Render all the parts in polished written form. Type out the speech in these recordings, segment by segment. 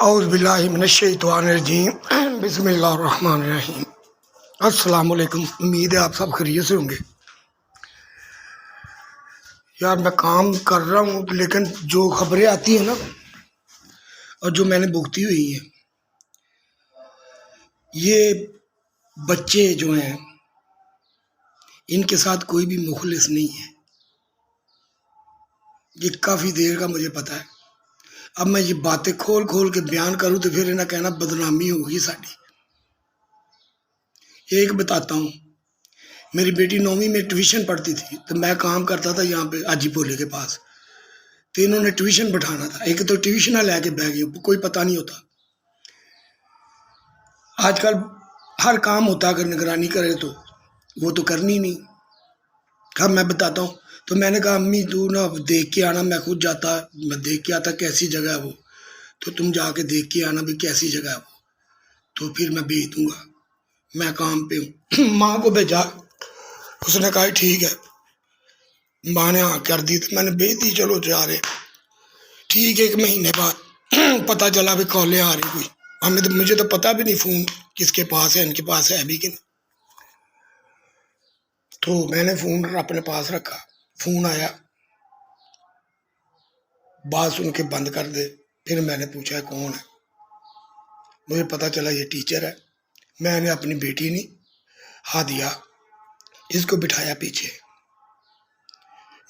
اعوذ باللہ من الشیطان الرجیم بسم اللہ الرحمن الرحیم۔ السلام علیکم، امید ہے آپ سب خیریت سے ہوں گے۔ یار میں کام کر رہا ہوں لیکن جو خبریں آتی ہیں نا اور جو میں نے بھگتی ہوئی ہیں، یہ بچے جو ہیں ان کے ساتھ کوئی بھی مخلص نہیں ہے، یہ کافی دیر کا مجھے پتہ ہے۔ اب میں یہ باتیں کھول کھول کے بیان کروں تو پھر انہیں کہنا بدنامی ہوگی ساری۔ ایک بتاتا ہوں، میری بیٹی 9ویں میں ٹیوشن پڑھتی تھی تو میں کام کرتا تھا یہاں پہ حاجی پورے کے پاس، تو انہوں نے ٹیوشن بٹھانا تھا۔ ایک تو ٹیوشن لے کے بہ گئی، کوئی پتہ نہیں ہوتا۔ آج کل ہر کام ہوتا اگر نگرانی کرے تو وہ تو کرنی نہیں۔ اب میں بتاتا ہوں، تو میں نے کہا امی تو نا دیکھ کے آنا، میں خود جاتا، میں دیکھ کے آتا کیسی جگہ ہے وہ، تو تم جا کے دیکھ کے آنا بھی کیسی جگہ ہے وہ، تو پھر میں بھیج دوں گا، میں کام پہ ہوں۔ ماں کو بھیجا، اس نے کہا ٹھیک ہے، ماں نے ہاں کر دی تو میں نے بھیج دی، چلو جا رہے۔ ٹھیک 1 مہینے بعد پتہ چلا بھی کالیں آ رہی کوئی، مجھے تو پتہ بھی نہیں فون کس کے پاس ہے، ان کے پاس ہے بھی کہ نہیں۔ تو میں نے فون اپنے پاس رکھا، فون آیا، بات سن کے بند کر دے۔ پھر میں نے پوچھا کون ہے، مجھے پتہ چلا یہ ٹیچر ہے۔ میں نے اپنی بیٹی نہیں ہادیہ اس کو بٹھایا پیچھے،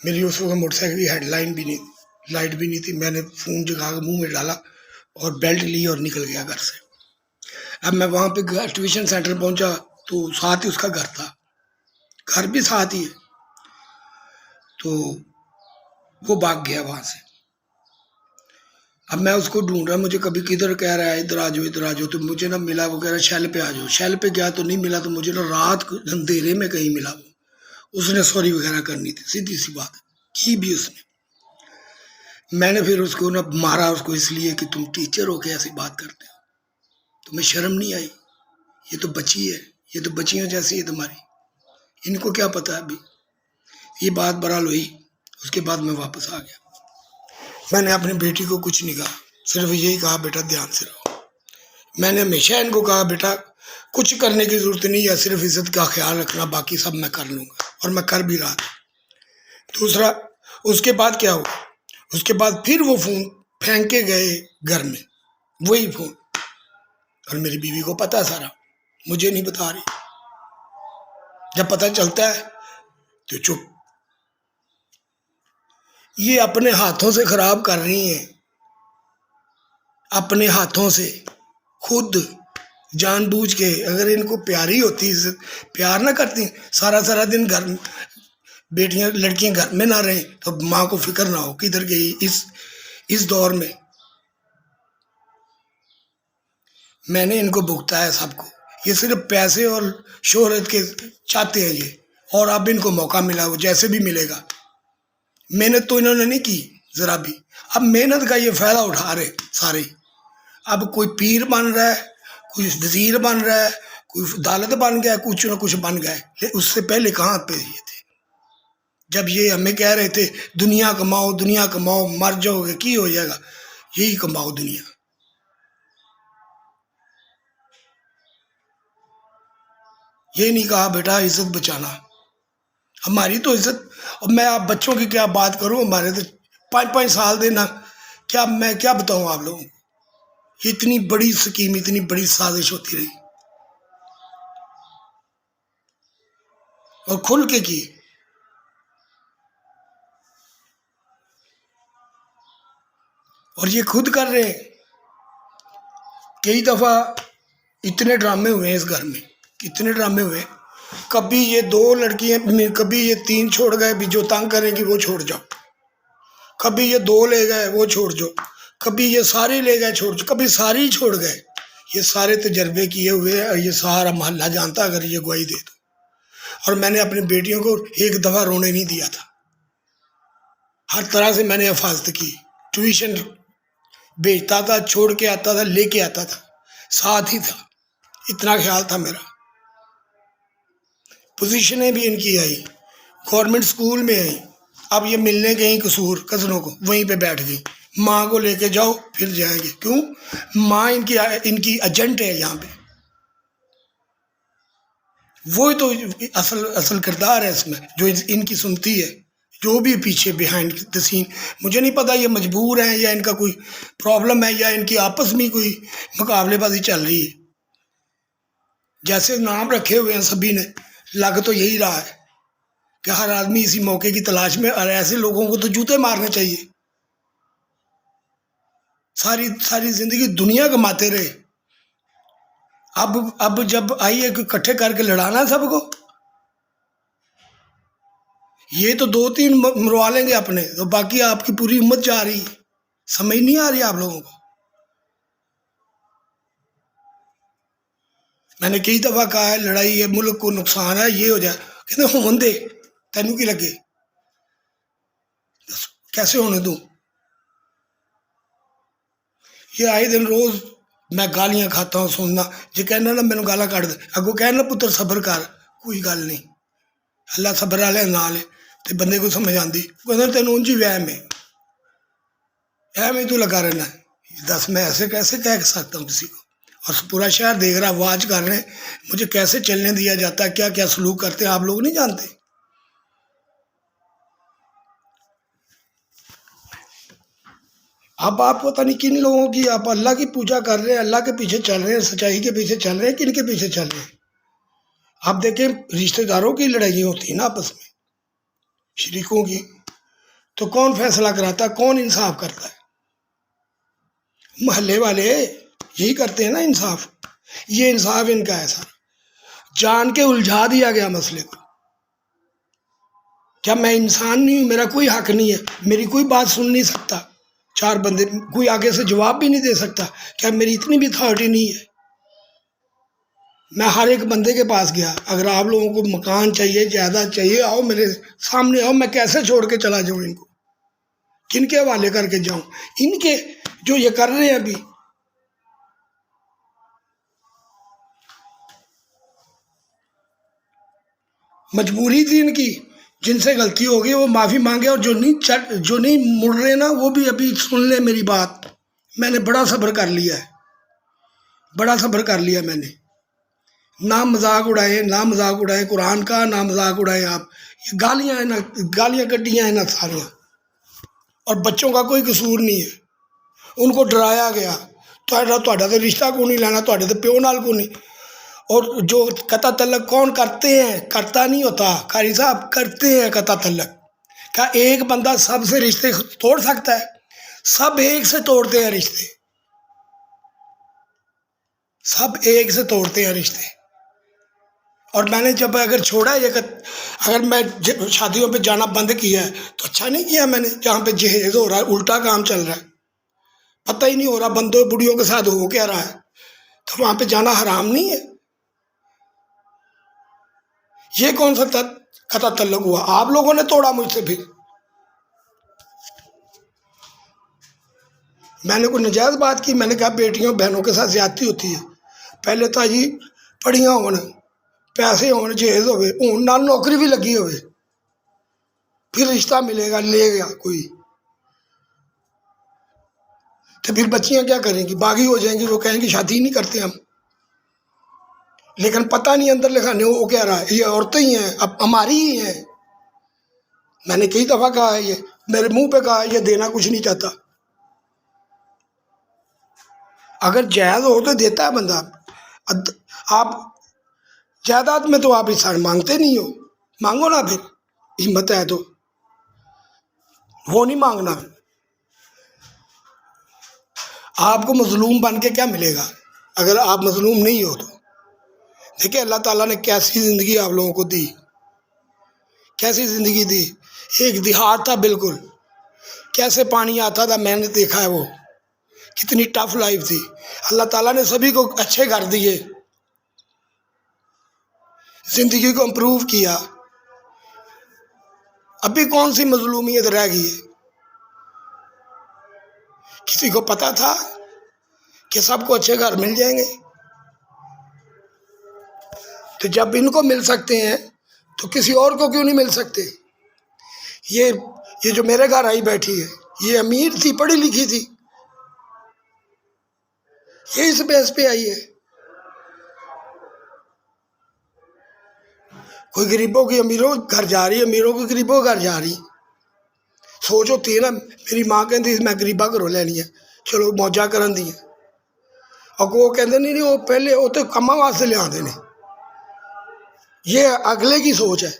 میری اس وقت موٹر سائیکل کی ہیڈ لائن بھی نہیں، لائٹ بھی نہیں تھی، میں نے فون جگا کے منہ میں ڈالا اور بیلٹ لی اور نکل گیا گھر سے۔ اب میں وہاں پہ ٹیوشن سینٹر پہنچا تو ساتھ ہی اس کا گھر تھا، گھر بھی ساتھ ہی ہے، تو وہ بھاگ گیا وہاں سے۔ اب میں اس کو ڈھونڈ رہا، مجھے کبھی کدھر کہہ رہا ہے ادھر آ جاؤ ادھر آ جاؤ، تو مجھے نہ ملا، وہ کہہ رہا ہے شیل پہ آ جاؤ، شیل پہ گیا تو نہیں ملا، تو مجھے نہ رات اندھیرے میں کہیں ملا، وہ اس نے سوری وغیرہ کرنی تھی، سیدھی سی بات کی بھی اس نے۔ میں نے پھر اس کو نہ مارا اس کو، اس لیے کہ تم ٹیچر ہو کے ایسی بات کرتے ہو، تمہیں شرم نہیں آئی؟ یہ تو بچی ہے، یہ تو بچیاں جیسی ہے تمہاری، ان کو کیا پتا ابھی۔ یہ بات برحال ہوئی، اس کے بعد میں واپس آ گیا۔ میں نے اپنی بیٹی کو کچھ نہیں کہا، صرف یہی کہا بیٹا دھیان سے رہو۔ میں نے ہمیشہ ان کو کہا بیٹا کچھ کرنے کی ضرورت نہیں ہے، صرف عزت کا خیال رکھنا، باقی سب میں کر لوں گا، اور میں کر بھی رہا تھا۔ دوسرا، اس کے بعد کیا ہوا، اس کے بعد پھر وہ فون پھینک کے گئے گھر میں، وہی فون، اور میری بیوی کو پتا سارا، مجھے نہیں بتا رہی۔ جب پتہ چلتا ہے تو چپ۔ یہ اپنے ہاتھوں سے خراب کر رہی ہیں، اپنے ہاتھوں سے، خود جان بوجھ کے۔ اگر ان کو پیاری ہوتی، پیار نہ کرتی، سارا سارا دن گھر بیٹیاں لڑکیاں گھر میں نہ رہیں تو ماں کو فکر نہ ہو کدھر گئی اس دور میں۔ میں نے ان کو بھگتا ہے سب کو، یہ صرف پیسے اور شہرت کے چاہتے ہیں یہ، اور اب ان کو موقع ملا، وہ جیسے بھی ملے گا۔ محنت تو انہوں نے نہیں کی ذرا بھی، اب محنت کا یہ فائدہ اٹھا رہے سارے۔ اب کوئی پیر بن رہا ہے، کوئی وزیر بن رہا ہے، کوئی عدالت بن گیا، کچھ نہ کچھ بن گئے۔ اس سے پہلے کہاں پہ یہ تھے جب یہ ہمیں کہہ رہے تھے دنیا کماؤ دنیا کماؤ، مر جاؤ گے کی ہو جائے گا، یہی کماؤ دنیا۔ یہ نہیں کہا بیٹا عزت بچانا، ہماری تو عزت۔ اور میں آپ بچوں کی کیا بات کروں، ہمارے تو 5 سال دینا، کیا میں کیا بتاؤں آپ لوگوں کو۔ اتنی بڑی سکیم، اتنی بڑی سازش ہوتی رہی اور کھل کے کی۔ اور یہ خود کر رہے ہیں۔ کئی دفعہ اتنے ڈرامے ہوئے ہیں اس گھر میں، اتنے ڈرامے ہوئے ہیں، کبھی یہ 2 لڑکیاں، کبھی یہ 3 چھوڑ گئے بھی، جو تنگ کریں گی وہ چھوڑ جاؤ، کبھی یہ 2 لے گئے وہ چھوڑ جاؤ، کبھی یہ سارے لے گئے چھوڑ جاؤ، کبھی سارے ہی چھوڑ گئے۔ یہ سارے تجربے کیے ہوئے ہیں، یہ سارا محلہ جانتا اگر یہ گواہی دے تو۔ اور میں نے اپنی بیٹیوں کو ایک دفعہ رونے نہیں دیا تھا، ہر طرح سے میں نے حفاظت کی، ٹیوشن بھیجتا تھا، چھوڑ کے آتا تھا، لے کے آتا تھا، ساتھ ہی تھا، اتنا خیال تھا میرا۔ پوزیشنیں بھی ان کی آئی، گورنمنٹ سکول میں آئی، اب یہ ملنے گئیں قصور کزنوں کو، وہیں پہ بیٹھ گئی، ماں کو لے کے جاؤ پھر جائیں گے. کیوں؟ ماں ان کی ایجنٹ ہے یہاں پہ. وہی تو اصل کردار ہے اس میں، جو ان کی سنتی ہے، جو بھی پیچھے بیہائنڈ دا سین. مجھے نہیں پتا یہ مجبور ہیں یا ان کا کوئی پرابلم ہے یا ان کی آپس میں کوئی مقابلے بازی چل رہی ہے. جیسے نام رکھے ہوئے ہیں سبھی نے، لگ تو یہی رہا ہے کہ ہر آدمی اسی موقع کی تلاش میں، اور ایسے لوگوں کو تو جوتے مارنے چاہیے. ساری زندگی دنیا کماتے رہے، اب جب آئیے کہ اکٹھے کر کے لڑانا سب کو. یہ تو 2-3 مروا لیں گے اپنے، تو باقی آپ کی پوری امت جا رہی ہے. سمجھ نہیں آ رہی آپ لوگوں کو. میں نے کئی دفعہ کہا ہے لڑائی ہے، ملک کو نقصان ہے، یہ ہو جائے. کہتے ہون دے، تینوں کی لگے، کیسے ہونے دوں؟ یہ آئے دن روز میں گالیاں کھاتا ہوں سننا، جی کہنا نا مینوں گالا کٹ دے، اگوں کہنا پتر صبر کر، کوئی گل نہیں، اللہ صبر والے نال ہے. تے بندے کو سمجھ آتی، کہنا تینوں انج ہی وہم ہے، ایویں ہی تو لگا رہنا ہے. دس میں ایسے کیسے کہہ سکتا ہوں کسی کو؟ اور پورا شہر دیکھ رہا، واچ کر رہے ہیں مجھے کیسے چلنے دیا جاتا ہے، کیا کیا سلوک کرتے ہیں آپ لوگ نہیں جانتے. اب آپ پتہ نہیں کن لوگوں کی، آپ اللہ کی پوجا کر رہے ہیں، اللہ کے پیچھے چل رہے ہیں، سچائی کے پیچھے چل رہے ہیں، کن کے پیچھے چل رہے ہیں؟ آپ دیکھیں رشتہ داروں کی لڑائی ہوتی ہے نا آپس میں، شریکوں کی، تو کون فیصلہ کراتا ہے، کون انصاف کرتا ہے؟ محلے والے یہی کرتے ہیں نا انصاف. یہ انصاف ان کا ہے سارا، جان کے الجھا دیا گیا مسئلے کو. کیا میں انسان نہیں ہوں؟ میرا کوئی حق نہیں ہے؟ میری کوئی بات سن نہیں سکتا؟ 4 بندے کوئی آگے سے جواب بھی نہیں دے سکتا؟ کیا میری اتنی بھی اتھارٹی نہیں ہے؟ میں ہر ایک بندے کے پاس گیا، اگر آپ لوگوں کو مکان چاہیے، جائیداد چاہیے، آؤ میرے سامنے آؤ، میں کیسے چھوڑ کے چلا جاؤں ان کو؟ کن کے حوالے کر کے جاؤں؟ ان کے جو یہ کر رہے ہیں ابھی. مجبوری تھی ان کی، جن سے غلطی ہو گئی وہ معافی مانگے، اور جو نہیں مڑ رہے نا وہ بھی ابھی سن لیں میری بات. میں نے بڑا صبر کر لیا ہے، بڑا صبر کر لیا میں نے. نہ مذاق اڑائیں، نہ مذاق اڑائیں قرآن کا، نہ مذاق اڑائیں آپ. یہ گالیاں ہیں نا، گالیاں کٹیاں ہیں نا ساریاں، اور بچوں کا کوئی قصور نہیں ہے. ان کو ڈرایا گیا، تو رشتہ کو نہیں لینا، تو پیو نال کو نہیں. اور جو قطع تعلق کون کرتے ہیں؟ کرتا نہیں ہوتا قاری صاحب، کرتے ہیں قطع تعلق. کیا ایک بندہ سب سے رشتے توڑ سکتا ہے؟ سب ایک سے توڑتے ہیں رشتے، سب ایک سے توڑتے ہیں رشتے. اور میں نے جب اگر چھوڑا ہے، اگر میں شادیوں پہ جانا بند کیا ہے تو اچھا نہیں کیا میں نے. جہاں پہ جہیز ہو رہا ہے، الٹا کام چل رہا ہے، پتہ ہی نہیں ہو رہا بندوں بڑھیوں کے ساتھ ہو کیا رہا ہے، تو وہاں پہ جانا حرام نہیں ہے؟ یہ کون سا قطع تعلق ہوا؟ آپ لوگوں نے توڑا مجھ سے. پھر میں نے کوئی نجائز بات کی؟ میں نے کہا بیٹیوں بہنوں کے ساتھ زیادتی ہوتی ہے. پہلے تو جی پڑھیاں ہون، پیسے ہون، جہیز ہوئے، ہون نال نوکری بھی لگی ہوئے، پھر رشتہ ملے گا، لے گا کوئی. تو پھر بچیاں کیا کریں گی؟ باغی ہو جائیں گی، وہ کہیں گی شادی نہیں کرتے ہم. لیکن پتہ نہیں اندر لکھانے وہ کہہ رہا ہے یہ عورتیں ہی ہیں، اب ہماری ہی ہیں. میں نے کئی دفعہ کہا ہے، یہ میرے منہ پہ کہا ہے، یہ دینا کچھ نہیں چاہتا. اگر جائز ہو تو دیتا ہے بندہ. آپ جائیداد میں تو آپ انسان مانگتے نہیں ہو، مانگو نا پھر، ہمت ہے تو. وہ نہیں مانگنا. آپ کو مظلوم بن کے کیا ملے گا اگر آپ مظلوم نہیں ہو تو؟ دیکھیں اللہ تعالیٰ نے کیسی زندگی آپ لوگوں کو دی، کیسی زندگی دی. ایک دیہات تھا بالکل، کیسے پانی آتا تھا میں نے دیکھا ہے، وہ کتنی ٹف لائف تھی. اللہ تعالیٰ نے سبھی کو اچھے گھر دیے، زندگی کو امپروو کیا. ابھی کون سی مظلومیت رہ گئی ہے؟ کسی کو پتا تھا کہ سب کو اچھے گھر مل جائیں گے؟ تو جب ان کو مل سکتے ہیں تو کسی اور کو کیوں نہیں مل سکتے؟ یہ جو میرے گھر آئی بیٹھی ہے، یہ امیر تھی، پڑھی لکھی تھی، یہ اس بیس پہ آئی ہے. کوئی غریبوں کی امیروں کے گھر جا رہی، امیروں کی غریبوں کے گھر جا رہی. سوچ ہوتی ہے نا. میری ماں کہتی میں غریبا گھروں لینی ہے، چلو موجہ کرن دی. اور وہ کہتے نہیں وہ پہلے وہ تو کما واسطے لے آتے ہیں. یہ اگلے کی سوچ ہے.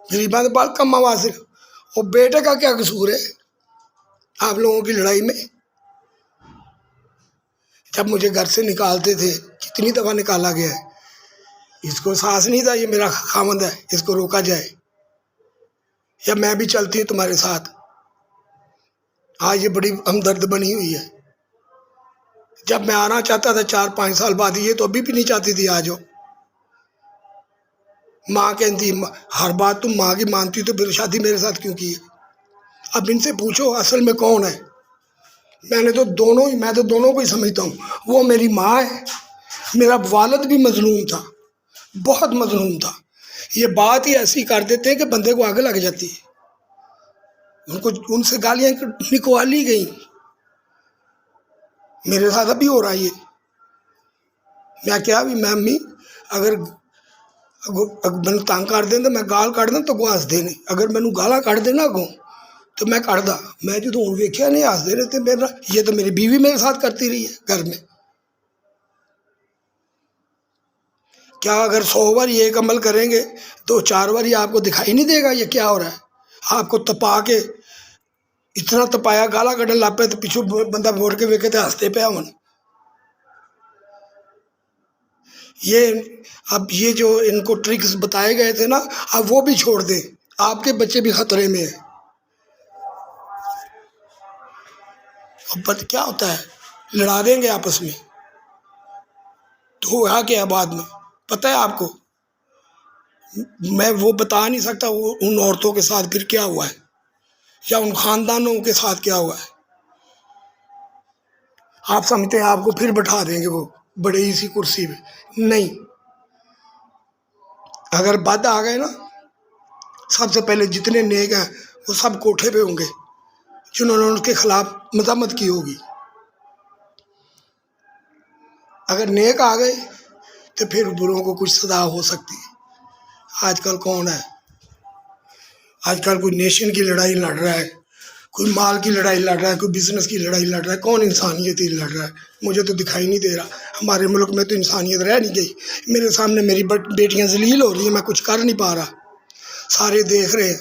غریباں کے پاس کما واسطے. اور بیٹے کا کیا قصور ہے آپ لوگوں کی لڑائی میں؟ جب مجھے گھر سے نکالتے تھے، کتنی دفعہ نکالا گیا ہے. اس کو احساس نہیں تھا یہ میرا خامند ہے، اس کو روکا جائے، یا میں بھی چلتی ہوں تمہارے ساتھ. آج یہ بڑی ہمدرد بنی ہوئی ہے. جب میں آنا چاہتا تھا 4-5 سال بعد، یہ تو ابھی بھی نہیں چاہتی تھی آ جاؤ. ماں کہتی ہر بات تم ماں کی مانتی تو پھر شادی میرے ساتھ کیوں کی ہے؟ اب ان سے پوچھو اصل میں کون ہے. میں تو دونوں کو ہی سمجھتا ہوں. وہ میری ماں ہے، میرا والد بھی مظلوم تھا، بہت مظلوم تھا. یہ بات ہی ایسی کر دیتے ہیں کہ بندے کو آگے لگ جاتی ہے. ان سے گالیاں نکوا لی گئی. میرے ساتھ ابھی ہو رہا ہے یہ. میں کیا بھی میں امی اگر میں تنگ کر دیں تو میں گال کٹ دیں تو وہ ہس دے. اگر مینوں گالا کٹ دینا اگوں تو میں کٹ دا. میں جدوں ہوں ویکھیا نہیں ہستے رہتے میرا. یہ تو میری بیوی میرے ساتھ کرتی رہی ہے گھر میں. کیا اگر 100 بار یہ ایک عمل کریں گے تو 4 بار یہ آپ کو دکھائی نہیں دے گا یہ کیا ہو رہا ہے؟ آپ کو تپا کے اتنا تپایا گالا کٹن لگ پہ تو پیچھو بندہ موڑ کے ویکھے تو ہستے پیا ہون. اب یہ جو ان کو ٹرکس بتائے گئے تھے نا، اب وہ بھی چھوڑ دیں. آپ کے بچے بھی خطرے میں ہیں. اب کیا ہوتا ہے، لڑا دیں گے آپس میں تو ہوا کیا بعد میں پتہ ہے آپ کو. میں وہ بتا نہیں سکتا وہ ان عورتوں کے ساتھ پھر کیا ہوا ہے، یا ان خاندانوں کے ساتھ کیا ہوا ہے. آپ سمجھتے ہیں آپ کو پھر بٹھا دیں گے وہ بڑے اسی کرسی پہ. نہیں. اگر بد آ گئے نا، سب سے پہلے جتنے نیک ہیں وہ سب کوٹھے پہ ہوں گے جنہوں نے ان کے خلاف مذمت کی ہوگی. اگر نیک آ گئے تو پھر بروں کو کچھ سزا ہو سکتی ہے. آج کل کون ہے؟ آج کل کوئی نیشن کی لڑائی لڑ رہا ہے، کوئی مال کی لڑائی لڑ رہا ہے، کوئی بزنس کی لڑائی لڑ رہا ہے. کون انسانیت ہی لڑ رہا ہے؟ مجھے تو دکھائی نہیں دے رہا. ہمارے ملک میں تو انسانیت رہ نہیں گئی. میرے سامنے میری بیٹیاں ذلیل ہو رہی ہیں، میں کچھ کر نہیں پا رہا. سارے دیکھ رہے ہیں.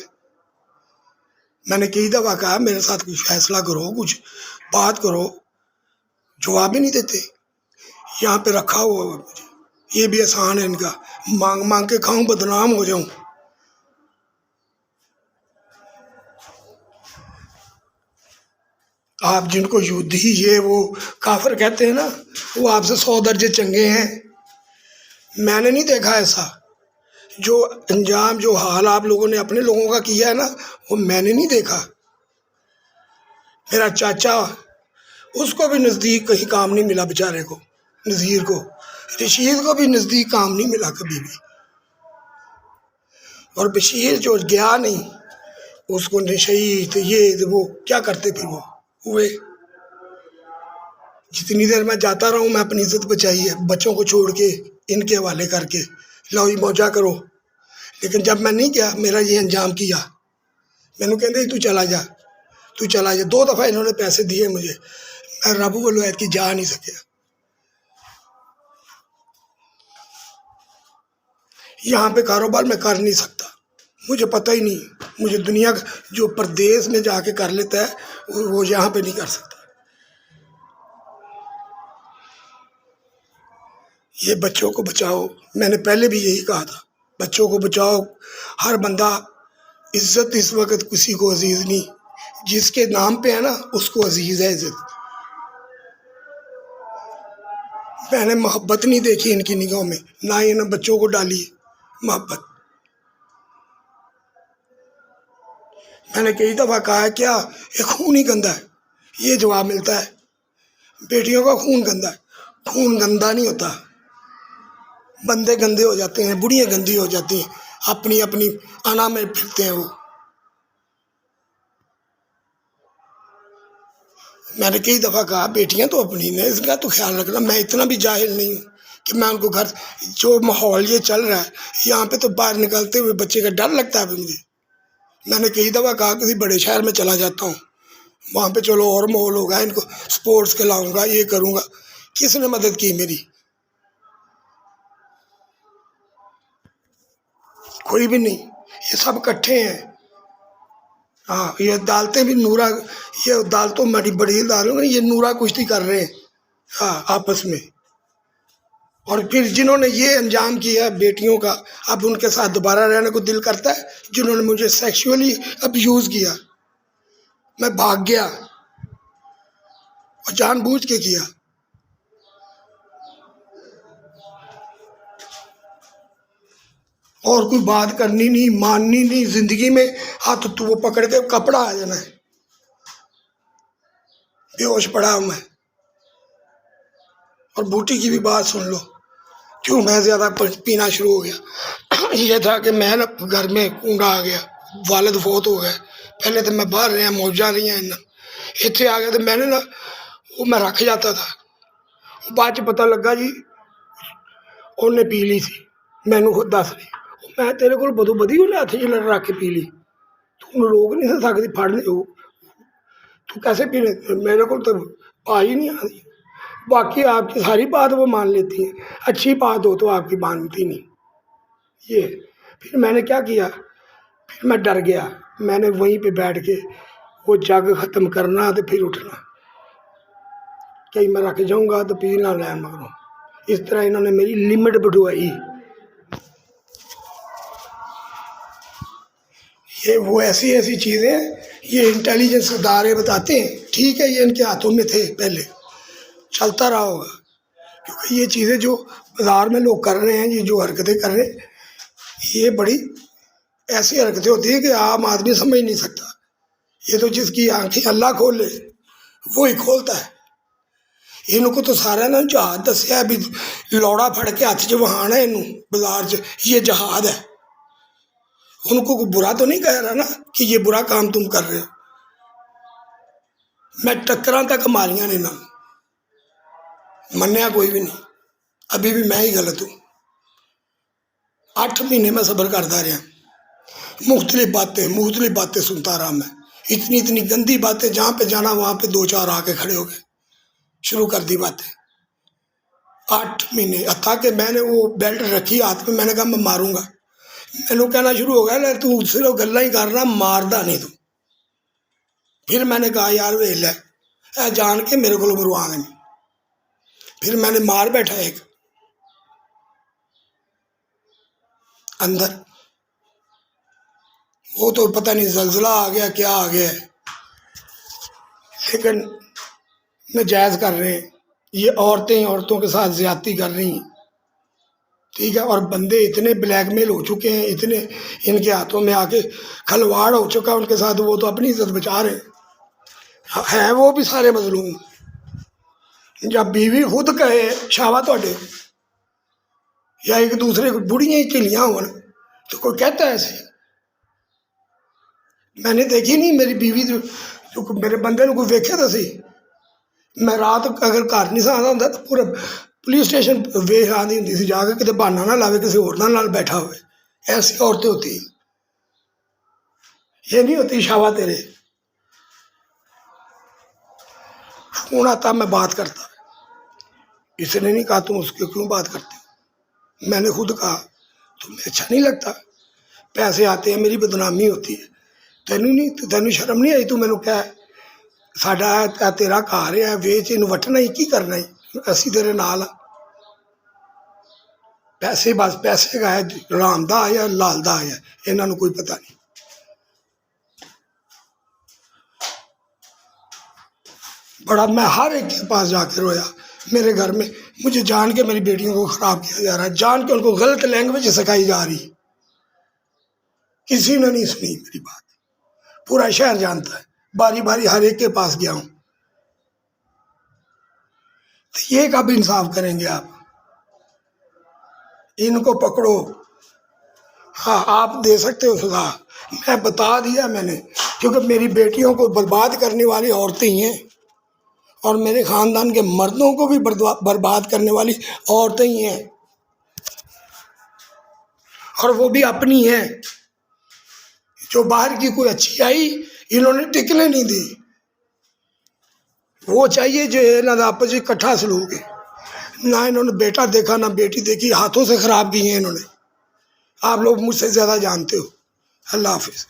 میں نے کئی دفعہ کہا میرے ساتھ کچھ فیصلہ کرو، کچھ بات کرو. جواب ہی نہیں دیتے. یہاں پہ رکھا ہوا مجھے. یہ بھی احسان ہے ان کا، مانگ مانگ کے کھاؤں بدنام ہو جاؤں. آپ جن کو یہودی یہ وہ کافر کہتے ہیں نا، وہ آپ سے 100 درجے چنگے ہیں. میں نے نہیں دیکھا ایسا. جو انجام جو حال آپ لوگوں نے اپنے لوگوں کا کیا ہے نا، وہ میں نے نہیں دیکھا. میرا چاچا، اس کو بھی نزدیک کہیں کام نہیں ملا بیچارے کو. نذیر کو، رشید کو بھی نزدیک کام نہیں ملا کبھی بھی. اور بشیر جو گیا نہیں، اس کو شہید یہ وہ کیا کرتے پھر وہ ہوئے. جتنی دیر میں جاتا رہا ہوں میں اپنی عزت بچائی ہے، بچوں کو چھوڑ کے ان کے حوالے کر کے لاؤ موجہ کرو. لیکن جب میں نہیں گیا، میرا یہ انجام کیا. میں نے کہتے تو چلا جا، تو چلا جا. 2 دفعہ انہوں نے پیسے دیے مجھے، میں رب الوحید کی جا نہیں سکیا. یہاں پہ کاروبار میں کر نہیں سکتا. مجھے پتہ ہی نہیں. مجھے دنیا جو پردیس میں جا کے کر لیتا ہے وہ یہاں پہ نہیں کر سکتا. یہ بچوں کو بچاؤ. میں نے پہلے بھی یہی کہا تھا، بچوں کو بچاؤ. ہر بندہ عزت اس وقت کسی کو عزیز نہیں. جس کے نام پہ ہے نا اس کو عزیز ہے عزت. میں نے محبت نہیں دیکھی ان کی نگاہوں میں، نہ ہی انہوں نے بچوں کو ڈالی محبت. میں نے کئی دفعہ کہا ہے کیا یہ خون ہی گندا ہے. یہ جواب ملتا ہے بیٹیوں کا خون گندا ہے. خون گندا نہیں ہوتا. بندے گندے ہو جاتے ہیں، بڑیاں گندی ہو جاتی ہیں، اپنی اپنی انا میں پھرتے ہیں وہ. میں نے کئی دفعہ کہا بیٹیاں تو اپنی نے اس کا تو خیال رکھنا، میں اتنا بھی جاہل نہیں ہوں کہ میں ان کو گھر، جو ماحول یہ چل رہا ہے یہاں پہ تو باہر نکلتے ہوئے بچے کا ڈر لگتا ہے مجھے۔ میں نے کئی دفعہ کہا کسی بڑے شہر میں چلا جاتا ہوں، وہاں پہ چلو اور ماحول ہوگا، ان کو سپورٹس کھلاؤں گا، یہ کروں گا۔ کس نے مدد کی میری؟ کوئی بھی نہیں، یہ سب اکٹھے ہیں۔ ہاں، یہ عدالتیں بھی نورا، یہ عدالتوں بڑی بڑی عدالتوں میں یہ نورا کشتی کر رہے ہیں ہاں آپس میں، اور پھر جنہوں نے یہ انجام کیا بیٹیوں کا، اب ان کے ساتھ دوبارہ رہنے کو دل کرتا ہے۔ جنہوں نے مجھے سیکشولی ابیوز کیا، میں بھاگ گیا اور جان بوجھ کے کیا۔ اور کوئی بات کرنی نہیں، ماننی نہیں زندگی میں، ہاتھ تو وہ پکڑ کے کپڑا آ جانا ہے، بے ہوش پڑا ہوں میں۔ اور بوٹی کی بھی بات سن لو، کیوں میں زیادہ پینا شروع ہو گیا۔ یہ تھا کہ میں نا گھر میں کنڈا آ گیا، والد فوت ہو گئے، پہلے تو میں باہر رہا موجاں رہی ہیں، اتنے آ گیا تو میں نے نا وہ میں رکھ جاتا تھا، بعد چ پتہ لگا جی انہیں پی لی سی، میں نے خود دس رہی میں تیرے کو بدو بدی انہیں ہاتھ چ رکھ کے پی لی، تو روک نہیں سکتی پھڑنے ہو، تو کیسے پینے؟ میرے کو تو آ ہی نہیں آتی۔ باقی آپ کی ساری بات وہ مان لیتی ہیں، اچھی بات ہو تو آپ کی مانتی نہیں۔ یہ پھر میں نے کیا کیا، پھر میں ڈر گیا، میں نے وہیں پہ بیٹھ کے وہ جگ ختم کرنا تو پھر اٹھنا، کہیں میں رکھ جاؤں گا تو پی نہ لین مگروں۔ اس طرح انہوں نے میری لمٹ بٹھوائی۔ یہ وہ ایسی ایسی چیزیں یہ انٹیلیجنس ادارے بتاتے ہیں، ٹھیک ہے یہ ان کے ہاتھوں میں تھے پہلے، چلتا رہا ہوگا، کیونکہ یہ چیزیں جو بازار میں لوگ کر رہے ہیں، یہ جو حرکتیں کر رہے ہیں، یہ بڑی ایسی حرکتیں ہوتی ہیں کہ عام آدمی سمجھ نہیں سکتا۔ یہ تو جس کی آنکھیں اللہ کھول لے وہی کھولتا ہے۔ ان کو تو سارا نا جہاد دسیا بھی، لوڑا پھڑ کے ہاتھ چ وہانا ہے بازار چ، یہ جہاد ہے۔ ان کو برا تو نہیں کہہ رہا نا کہ یہ برا کام تم کر رہے ہو، میں ٹکراں تک ماریاں نے نا، منیا کوئی بھی نہیں، ابھی بھی میں ہی غلط ہوں۔ 8 مہینے میں صبر کرتا رہا، مختلف باتیں سنتا رہا میں، اتنی گندی باتیں، جہاں پہ جانا وہاں پہ 2-4 آ کے کھڑے ہو گئے، شروع کر دی باتیں۔ 8 مہینے، حتیٰ کہ میں نے وہ بیلٹ رکھی ہاتھ میں، میں نے کہا میں ماروں گا، میں نے کہنا شروع ہو گیا تو صرف گلا ہی کرنا، ماردا نہیں تو۔ پھر میں نے کہا یار ویل ہے جان کے میرے کو مروا گے نہیں، پھر میں نے مار بیٹھا ایک اندر، وہ تو پتہ نہیں زلزلہ آ گیا کیا آ گیا، لیکن ناجائز کر رہے ہیں یہ عورتوں کے ساتھ زیادتی کر رہی ہیں، ٹھیک ہے، اور بندے اتنے بلیک میل ہو چکے ہیں، اتنے ان کے ہاتھوں میں آ کے کھلواڑ ہو چکا ان کے ساتھ، وہ تو اپنی عزت بچا رہے ہیں وہ بھی سارے مظلوم۔ جب بیوی خود کہے شاوا توڑے، یا ایک دوسرے کو بڑھیاں چلیاں ہو تو کوئی کہتا ہے ایسے؟ میں نے دیکھی نہیں میری بیوی جو میرے بندے نے کوئی ویکھے تو سی، میں رات اگر گھر نہیں سا آتا ہوں تو پورا پولیس اسٹیشن ویخ آدھی ہوں سی جا کے، کتنے بہانا نہ لاوے کسی اور نال بیٹھا ہوئے، ایسی عورتیں ہوتی ہیں، یہ نہیں ہوتی شاوا تیرے۔ فون آتا میں بات کرتا، اس نے نہیں کہا تم اس کے کیوں بات کرتے ہو، میں نے خود کہا تمہیں اچھا نہیں لگتا، پیسے آتے ہیں میری بدنامی ہوتی ہے، تینوں شرم نہیں آئی؟ تو مینوں کہہ ساڈا تیرا گھر ہے، ویچ اینوں وٹنا ہی کی کرنا ہی، اسی تیرے نال پیسے، بس پیسے کا ہے، رام دا آیا لال دا آیا، یہاں نوں کوئی پتہ نہیں۔ بڑا میں ہر ایک کے پاس جا کے رویا، میرے گھر میں مجھے جان کے میری بیٹیوں کو خراب کیا جا رہا ہے، جان کے ان کو غلط لینگویج سکھائی جا رہی، کسی نے نہیں سنی میری بات، پورا شہر جانتا ہے، باری باری ہر ایک کے پاس گیا ہوں۔ تو یہ کب انصاف کریں گے آپ؟ ان کو پکڑو، ہاں آپ دے سکتے ہو سزا، میں بتا دیا میں نے، کیونکہ میری بیٹیوں کو برباد کرنے والی عورتیں ہی ہیں، اور میرے خاندان کے مردوں کو بھی برباد کرنے والی عورتیں ہی ہیں، اور وہ بھی اپنی ہیں، جو باہر کی کوئی اچھی آئی انہوں نے ٹکنے نہیں دی۔ وہ چاہیے جو ہے نا آپس میں کٹھا سلوک ہے، نہ انہوں نے بیٹا دیکھا نہ بیٹی دیکھی، ہاتھوں سے خراب کی ہیں انہوں نے۔ آپ لوگ مجھ سے زیادہ جانتے ہو۔ اللہ حافظ۔